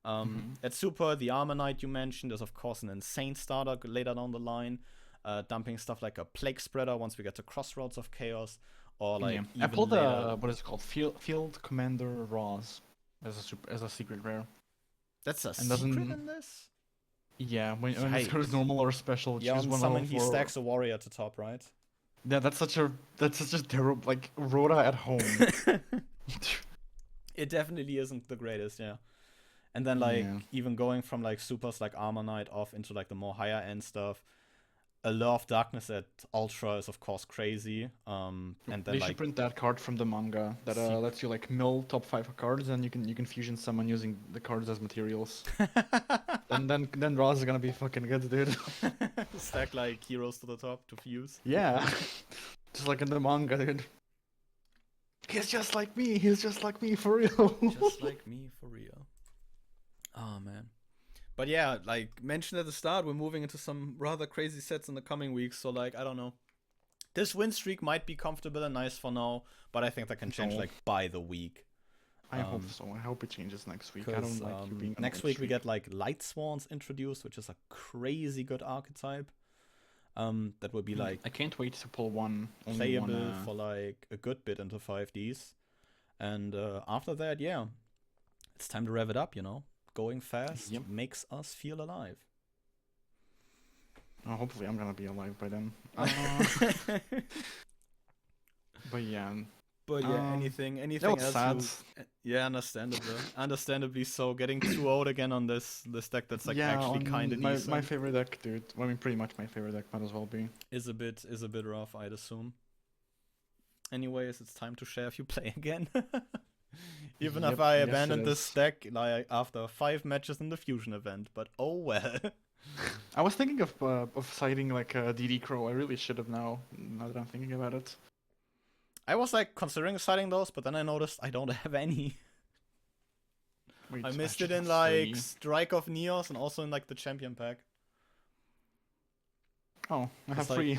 At Super, the Armor Knight you mentioned is of course an insane starter later down the line. Dumping stuff like a Plague Spreader once we get to Crossroads of Chaos. or like Yeah. I even pulled later. what is it called? Field Commander Roz as a secret rare. That's a And secret doesn't in this? yeah, when it goes Yikes. normal or special, Yeah, choose on one level summon he for stacks a warrior to top, right? yeah, that's such a terrible like Rhoda at home. It definitely isn't the greatest, yeah. And then like Yeah. even going from like supers like Armor Knight off into like the more higher end stuff. A Law of Darkness at Ultra is of course crazy. And then They should like print that card from the manga that lets you like mill top 5 cards and you can fusion summon using the cards as materials. And then Roz is gonna be fucking good, dude. stack like heroes to the top to fuse. Yeah. Just like in the manga, dude. He's just like me. He's just like me for real. Just like me for real. Oh man. But yeah, like mentioned at the start, we're moving into some rather crazy sets in the coming weeks. So like, I don't know. This win streak might be comfortable and nice for now, but I think that can change No. like by the week. I hope so. I hope it changes next week. I 'Cause, don't like you being on next win week we streak. get like Light Swans introduced, which is a crazy good archetype. That will be like I can't wait to pull only playable one. for like a good bit into 5Ds. And after that, yeah, it's time to rev it up, you know? Going fast Yep. makes us feel alive. Hopefully, I'm gonna be alive by then. But yeah, But yeah, anything else? sad. Yeah, understandably so. Getting too old again on this deck that's like actually kind of decent my favorite deck, dude. I mean, pretty much my favorite deck might as well be. is a bit rough, I'd assume. Anyways, it's time to share if you play again. Even if Yep, I yes, abandoned it this is. deck like after 5 matches in the fusion event, but oh well. I was thinking of citing like DD Crow. I really should have now. Now that I'm thinking about it. I was like considering citing those, but then I noticed I don't have any. Wait, I missed should it in have like 3. Strike of Neos and also in like the champion pack. Oh, I have like, 3.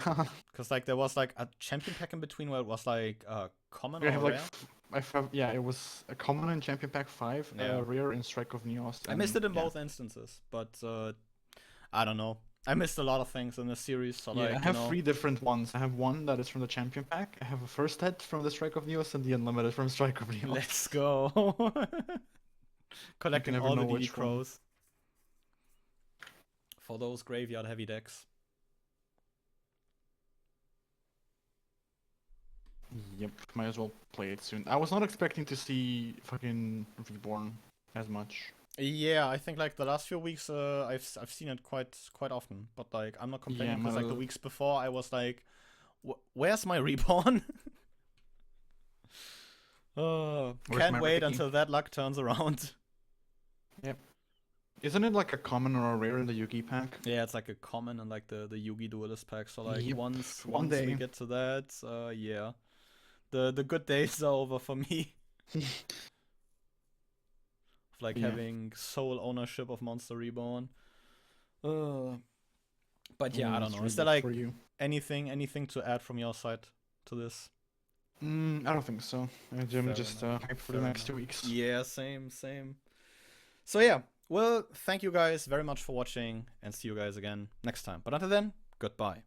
Because like there was like a champion pack in between where it was like common I or have rare. yeah, it was a common in Champion Pack 5, Yeah. rare in Strike of Neos. I missed it in both instances, but I don't know. I missed a lot of things in this series, so Yeah, like I have you know, 3 different ones. I have one that is from the Champion Pack. I have a first hit from the Strike of Neos and the Unlimited from Strike of Neos. let's go. Collecting never all the know DD which one. Crows. For those graveyard heavy decks. Yep, might as well play it soon. I was not expecting to see fucking Reborn as much. Yeah, I think like the last few weeks, I've seen it quite often, but like I'm not complaining Yeah, because like the my- weeks before I was like, where's my reborn? Where's Can't my wait Ricky? until that luck turns around. Isn't it like a common or a rare in the Yugi pack? Yeah, it's like a common and like the Yugi Duelist pack. So like Yep, once one we day. get to that, yeah, the good days are over for me. Of like Yeah. having sole ownership of Monster Reborn. But yeah, I don't it's know. Is really there like for you? anything to add from your side to this? I don't think so. I'm Fair just enough, hyped for fair the next enough. 2 weeks. Yeah, same. So yeah, well, thank you guys very much for watching and see you guys again next time. But until then, goodbye.